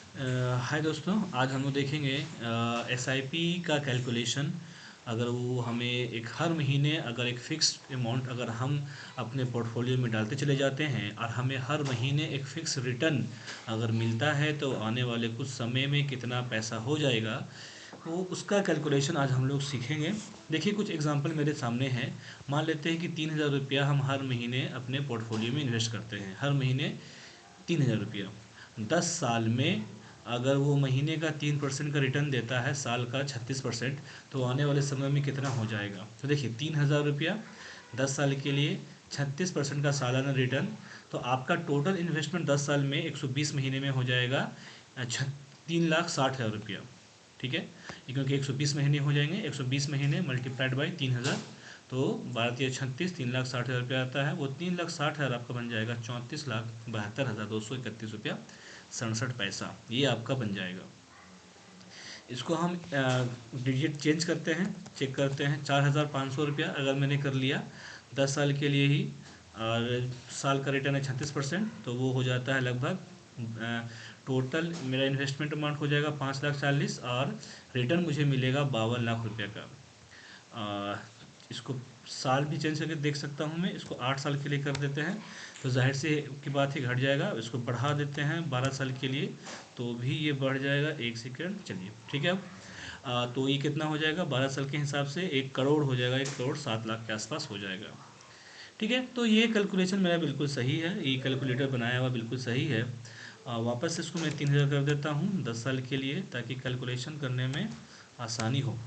हाय दोस्तों, आज हम लोग देखेंगे एसआईपी का कैलकुलेशन। अगर वो हमें एक हर महीने अगर एक फ़िक्स अमाउंट अगर हम अपने पोर्टफोलियो में डालते चले जाते हैं और हमें हर महीने एक फ़िक्स रिटर्न अगर मिलता है तो आने वाले कुछ समय में कितना पैसा हो जाएगा, वो उसका कैलकुलेशन आज हम लोग सीखेंगे। देखिए, कुछ एग्जांपल मेरे सामने हैं। मान लेते हैं कि 3,000 रुपया हम हर महीने अपने पोर्टफोलियो में इन्वेस्ट करते हैं। हर महीने 3,000 रुपया 10 साल में अगर वो महीने का 3% का रिटर्न देता है, साल का 36%, तो आने वाले समय में कितना हो जाएगा। तो देखिए, 3,000 रुपया 10 साल के लिए 36% का सालाना रिटर्न, तो आपका टोटल इन्वेस्टमेंट 10 साल में 120 महीने में हो जाएगा 3,60,000 रुपया। ठीक है, ये क्योंकि 120 महीने हो जाएंगे, 120 महीने मल्टीप्लाइड बाई 3,000, तो 12×3 = 36, 3,60,000 रुपया आता है। वो 3,60,000 आपका बन जाएगा 34,72,231 रुपया 67 पैसा, ये आपका बन जाएगा। इसको हम डिजिट चेंज करते हैं, चेक करते हैं। 4,500 रुपया अगर मैंने कर लिया 10 साल के लिए ही, और साल का रिटर्न है 36%, तो वो हो जाता है लगभग टोटल मेरा इन्वेस्टमेंट अमाउंट हो जाएगा 5,40,000 और रिटर्न मुझे मिलेगा 52 लाख रुपये का। इसको साल भी चेंज करके देख सकता हूँ मैं। इसको 8 साल के लिए कर देते हैं तो जाहिर सी की बात ही घट जाएगा। इसको बढ़ा देते हैं 12 साल के लिए तो भी ये बढ़ जाएगा। 1 सेकेंड, चलिए ठीक है। अब तो ये कितना हो जाएगा 12 साल के हिसाब से? 1 करोड़ हो जाएगा। 1,07,00,000 के आसपास हो जाएगा। ठीक है, तो ये कैलकुलेशन मेरा बिल्कुल सही है, ये कैलकुलेटर बनाया हुआ बिल्कुल सही है। वापस इसको मैं 3,000 कर देता हूँ 10 साल के लिए, ताकि कैलकुलेशन करने में आसानी हो।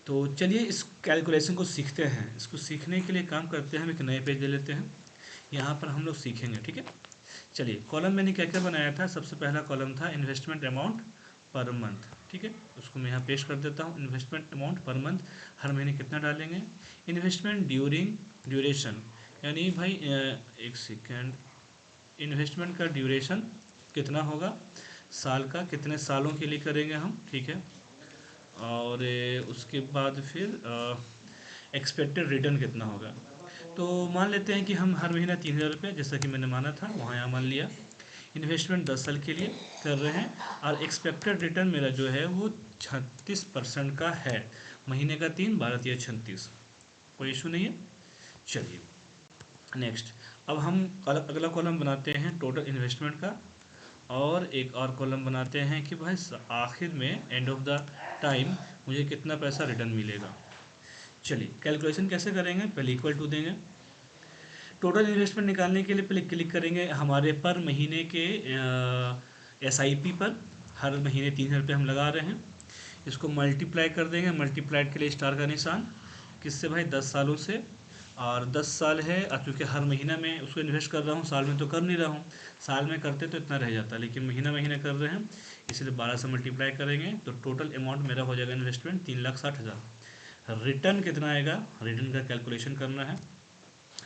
तो चलिए इस कैलकुलेशन को सीखते हैं। इसको सीखने के लिए काम करते हैं, हम एक नए पेज ले लेते हैं, यहाँ पर हम लोग सीखेंगे। ठीक है, चलिए। कॉलम मैंने क्या क्या बनाया था? सबसे पहला कॉलम था इन्वेस्टमेंट अमाउंट पर मंथ। ठीक है, उसको मैं यहाँ पेस्ट कर देता हूँ। इन्वेस्टमेंट अमाउंट पर मंथ, हर महीने कितना डालेंगे। इन्वेस्टमेंट ड्यूरिंग ड्यूरेशन, यानी भाई एक सेकेंड, इन्वेस्टमेंट का ड्यूरेशन कितना होगा, साल का, कितने सालों के लिए करेंगे हम। ठीक है, और उसके बाद फिर एक्सपेक्टेड रिटर्न कितना होगा। तो मान लेते हैं कि हम हर महीना 3,000 रुपये, जैसा कि मैंने माना था वहाँ यहाँ मान लिया। इन्वेस्टमेंट 10 साल के लिए कर रहे हैं और एक्सपेक्टेड रिटर्न मेरा जो है वो 36% का है। महीने का 3, 12×3 = 36, कोई इशू नहीं है। चलिए नेक्स्ट, अब हम अगला कॉलम बनाते हैं टोटल इन्वेस्टमेंट का, और एक और कॉलम बनाते हैं कि भाई आखिर में एंड ऑफ द टाइम मुझे कितना पैसा रिटर्न मिलेगा। चलिए कैलकुलेशन कैसे करेंगे? पहले इक्वल टू देंगे। टोटल इन्वेस्टमेंट निकालने के लिए पहले क्लिक करेंगे हमारे पर महीने के एसआईपी पर। हर महीने 3,000 रुपये हम लगा रहे हैं। इसको मल्टीप्लाई कर देंगे, मल्टीप्लाइड के लिए स्टार का निशान, किससे भाई? 10 सालों से। और 10 साल है, और चूँकि हर महीना में उसको इन्वेस्ट कर रहा हूँ, साल में तो कर नहीं रहा हूँ। साल में करते तो इतना रह जाता, लेकिन महीना महीना कर रहे हैं, इसलिए 12 से मल्टीप्लाई करेंगे तो टोटल अमाउंट मेरा हो जाएगा इन्वेस्टमेंट 3,60,000। रिटर्न कितना आएगा, रिटर्न का कैलकुलेशन करना है।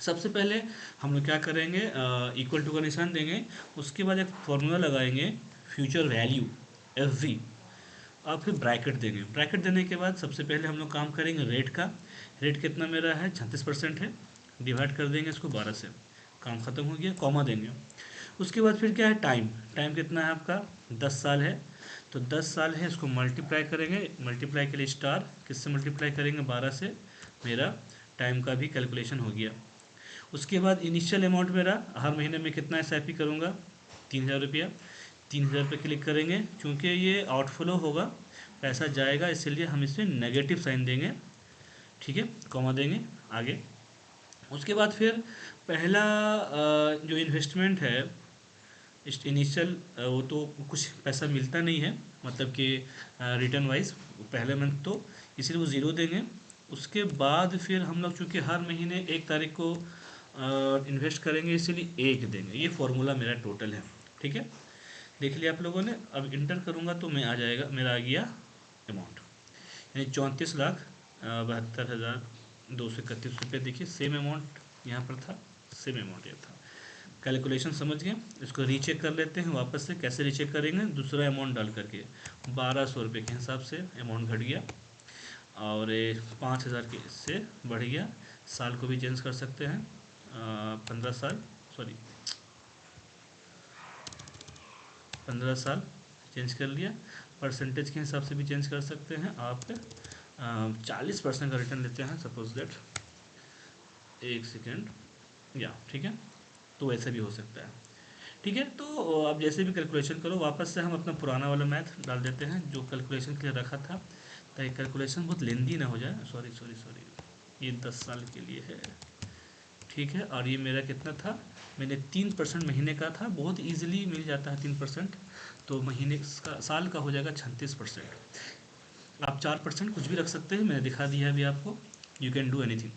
सबसे पहले हम लोग क्या करेंगे, इक्वल टू का निशान देंगे, उसके बाद एक फॉर्मूला लगाएंगे, फ्यूचर वैल्यू, FV, और फिर ब्रैकेट देंगे। ब्रैकेट देने के बाद सबसे पहले हम लोग काम करेंगे रेट का। रेट कितना मेरा है? 36% है। डिवाइड कर देंगे इसको 12 से, काम ख़त्म हो गया। कॉमा देंगे। उसके बाद फिर क्या है? टाइम। टाइम कितना है आपका? 10 साल है, तो 10 साल है, इसको मल्टीप्लाई करेंगे। मल्टीप्लाई के लिए स्टार, किससे मल्टीप्लाई करेंगे? 12 से। मेरा टाइम का भी कैलकुलेशन हो गया। उसके बाद इनिशियल अमाउंट मेरा हर महीने में कितना एसआईपी करूँगा? 3,000 रुपया। 3,000 पे क्लिक करेंगे, क्योंकि ये आउटफ्लो होगा, पैसा जाएगा, इसलिए हम इसमें नेगेटिव साइन देंगे। ठीक है, कॉमा देंगे आगे। उसके बाद फिर पहला जो इन्वेस्टमेंट है इनिशियल, वो तो कुछ पैसा मिलता नहीं है, मतलब कि रिटर्न वाइज पहले मंथ, तो इसलिए वो ज़ीरो देंगे। उसके बाद फिर हम लोग चूँकि हर महीने 1 तारीख को इन्वेस्ट करेंगे, इसीलिए 1 देंगे। ये फॉर्मूला मेरा टोटल है। ठीक है, देख लिया आप लोगों ने। अब इंटर करूँगा तो मैं आ जाएगा, मेरा आ गया अमाउंट, यानी 34,72,231 रुपये। देखिए सेम अमाउंट यहाँ पर था, सेम अमाउंट ये था। कैलकुलेशन समझ गए? इसको रीचेक कर लेते हैं वापस से। कैसे रीचेक करेंगे? दूसरा अमाउंट डाल करके 1,200 रुपये के हिसाब से अमाउंट घट गया, और 5,000 के से बढ़ गया। साल को भी चेंज कर सकते हैं, 15 साल, सॉरी 15 साल चेंज कर लिया। परसेंटेज के हिसाब से भी चेंज कर सकते हैं आप। 40% का रिटर्न लेते हैं सपोज दैट, एक सेकेंड, या ठीक है, तो ऐसा भी हो सकता है। ठीक है, तो अब जैसे भी कैलकुलेशन करो, वापस से हम अपना पुराना वाला मैथ डाल देते हैं जो कैलकुलेशन के लिए रखा था, ताकि कैलकुलेशन बहुत लेंदी ना हो जाए। सॉरी सॉरी सॉरी, ये 10 साल के लिए है। ठीक है, और ये मेरा कितना था, मैंने 3% महीने का था, बहुत इजीली मिल जाता है 3%, तो महीने का, साल का हो जाएगा 36%। आप 4% कुछ भी रख सकते हैं, मैंने दिखा दिया है अभी आपको, यू कैन डू एनीथिंग।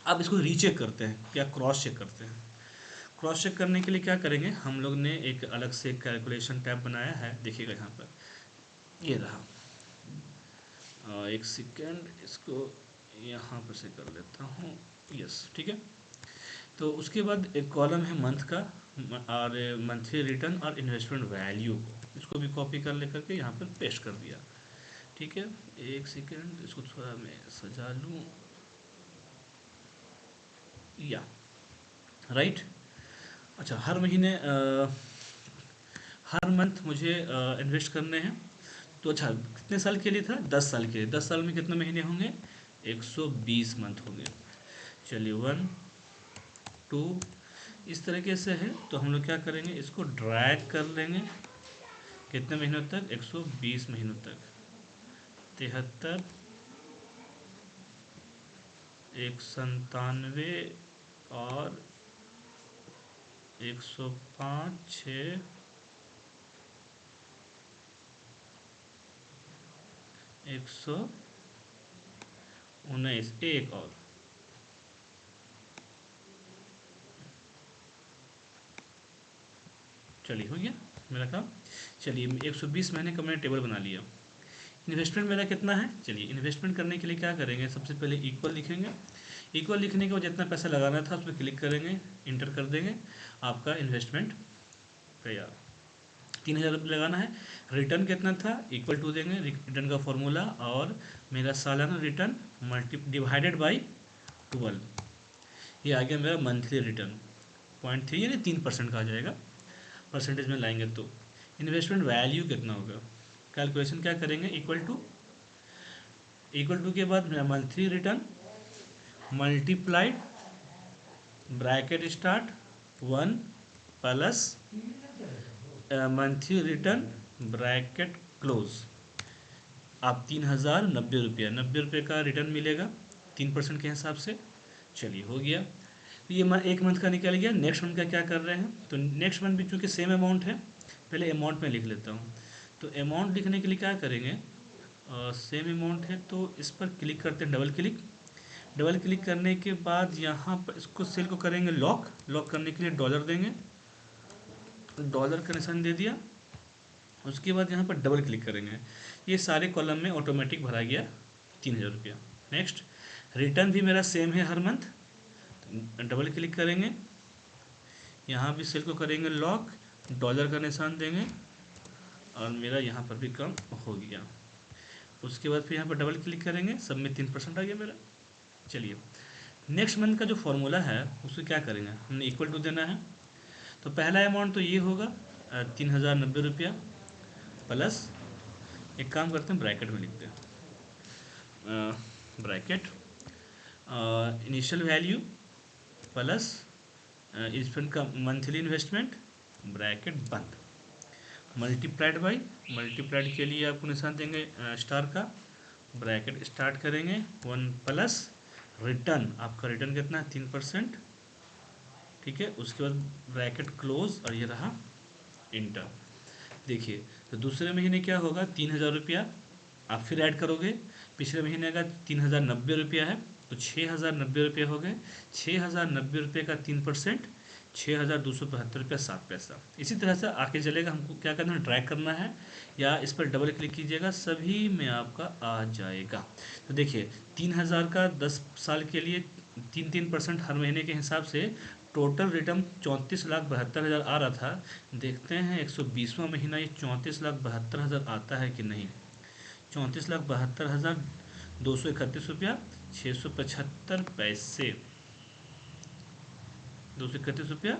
अब इसको रीचेक करते हैं या क्रॉस चेक करते हैं। क्रॉस चेक करने के लिए क्या करेंगे, हम लोग ने एक अलग से कैलकुलेशन टैब बनाया है, देखिएगा यहाँ पर, ये रहा। एक सेकेंड, इसको यहाँ पर से कर लेता हूँ, यस ठीक है। तो उसके बाद एक कॉलम है मंथ का, और मंथली रिटर्न और इन्वेस्टमेंट वैल्यू को, इसको भी कॉपी कर लेकर के यहाँ पर पेस्ट कर दिया। ठीक है, एक सेकेंड, इसको थोड़ा मैं सजा लूँ, या राइट। अच्छा, हर महीने हर मंथ मुझे इन्वेस्ट करने हैं, तो अच्छा कितने साल के लिए था, 10 साल के लिए। 10 साल में कितने महीने होंगे, 120 मंथ होंगे। चलिए 1 2 इस तरीके से है, तो हम लोग क्या करेंगे, इसको ड्रैग कर लेंगे कितने महीनों तक, 120 महीनों तक। 73, 197 और 105, 6, 119, एक और, चलिए हो गया मेरा काम। चलिए 120 महीने का मैंने टेबल बना लिया। इन्वेस्टमेंट मेरा कितना है, चलिए इन्वेस्टमेंट करने के लिए क्या करेंगे, सबसे पहले इक्वल लिखेंगे। इक्वल लिखने के बाद जितना पैसा लगाना था उस पर क्लिक करेंगे, इंटर कर देंगे, आपका इन्वेस्टमेंट तैयार। 3000 रुपये लगाना है। रिटर्न कितना था, इक्वल टू देंगे रिटर्न का फॉर्मूला, और मेरा सालाना रिटर्न डिवाइडेड बाई 12, ये आ गया मेरा मंथली रिटर्न। 0.3 यानी 3% का आ जाएगा, परसेंटेज में लाएंगे तो। इन्वेस्टमेंट वैल्यू कितना होगा, कैलकुलेशन क्या करेंगे, इक्वल टू के बाद मेरा monthly return multiplied, bracket start 1 plus monthly return bracket close. आप 3090 रुपया, 90 रुपये का रिटर्न मिलेगा 3% के हिसाब से। चलिए हो गया, तो ये एक मंथ का निकल गया। नेक्स्ट मंथ का क्या कर रहे हैं, तो नेक्स्ट मंथ भी चूँकि सेम अमाउंट है, पहले अमाउंट में लिख लेता हूँ। तो अमाउंट लिखने के लिए क्या करेंगे, सेम अमाउंट है तो इस पर क्लिक करते हैं, डबल क्लिक। डबल क्लिक करने के बाद यहाँ पर इसको सेल को करेंगे लॉक। लॉक करने के लिए डॉलर देंगे, डॉलर का निशान दे दिया। उसके बाद यहाँ पर डबल क्लिक करेंगे, ये सारे कॉलम में ऑटोमेटिक भरा गया 3000 रुपया। नेक्स्ट, रिटर्न भी मेरा सेम है हर मंथ, डबल क्लिक करेंगे, यहाँ भी सेल को करेंगे लॉक, डॉलर का निशान देंगे, और मेरा यहाँ पर भी कम हो गया। उसके बाद फिर यहाँ पर डबल क्लिक करेंगे, सब में 3% आ गया मेरा। चलिए नेक्स्ट मंथ का जो फॉर्मूला है उसको क्या करेंगे, हमने इक्वल टू देना है। तो पहला अमाउंट तो ये होगा 3090 रुपया, प्लस एक काम करते हैं ब्रैकेट में लिखते हैं, bracket initial value plus investment का मंथली इन्वेस्टमेंट, ब्रैकेट बंद, मल्टीप्लाइड बाई, मल्टीप्लाइड के लिए आपको निशान देंगे स्टार का, ब्रैकेट स्टार्ट करेंगे 1 प्लस रिटर्न, आपका रिटर्न कितना है 3%। ठीक है, उसके बाद ब्रैकेट क्लोज, और ये रहा इंटर। देखिए, तो दूसरे महीने क्या होगा, 3000 रुपया आप फिर ऐड करोगे, पिछले महीने का 3090 रुपया है, तो 6090 रुपये हो गए। 6090 रुपये का 3%, 6272 रुपया 7 पैसा। इसी तरह से आगे चलेगा, हमको क्या करना है, ट्रैक करना है, या इस पर डबल क्लिक कीजिएगा, सभी में आपका आ जाएगा। तो देखिए 3000 का 10 साल के लिए 3% हर महीने के हिसाब से टोटल रिटर्न 34,72,000 आ रहा था। देखते हैं 120वां महीना ये 34,72,000 आता है कि नहीं। 34,72,231 रुपया 675 पैसे, 231 रुपया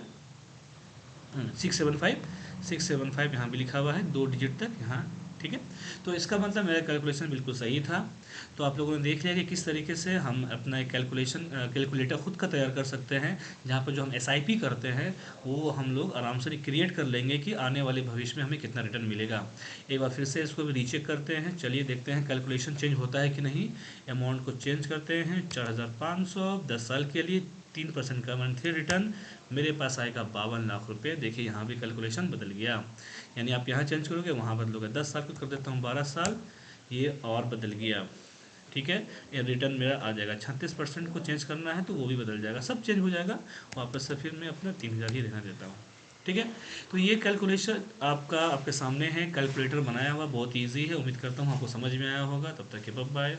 675 यहाँ भी लिखा हुआ है 2 डिजिट तक यहाँ, ठीक है। तो इसका मतलब मेरा कैलकुलेशन बिल्कुल सही था। तो आप लोगों ने देख लिया कि किस तरीके से हम अपना एक कैलकुलेटर खुद का तैयार कर सकते हैं, जहाँ पर जो हम एसआईपी करते हैं वो हम लोग आराम से क्रिएट कर लेंगे कि आने वाले भविष्य में हमें कितना रिटर्न मिलेगा। एक बार फिर से इसको भी रीचेक करते हैं, चलिए देखते हैं कैलकुलेशन चेंज होता है कि नहीं। अमाउंट को चेंज करते हैं 4500, 10 साल के लिए 3% का मंथली रिटर्न, मेरे पास आएगा 52 लाख रुपये। देखिए यहाँ भी कैलकुलेशन बदल गया, यानी आप यहाँ चेंज करोगे वहाँ बदलोगे। 10 साल को कर देता हूँ 12 साल, ये और बदल गया, ठीक है। ये रिटर्न मेरा आ जाएगा। 36% को चेंज करना है तो वो भी बदल जाएगा, सब चेंज हो जाएगा। वापस से फिर मैं अपना 3000 ही रहना देता हूँ, ठीक है। तो ये कैलकुलेशन आपके सामने है, कैलकुलेटर बनाया हुआ बहुत ईजी है। उम्मीद करता हूँ आपको समझ में आया होगा। तब तक के बाय बाय।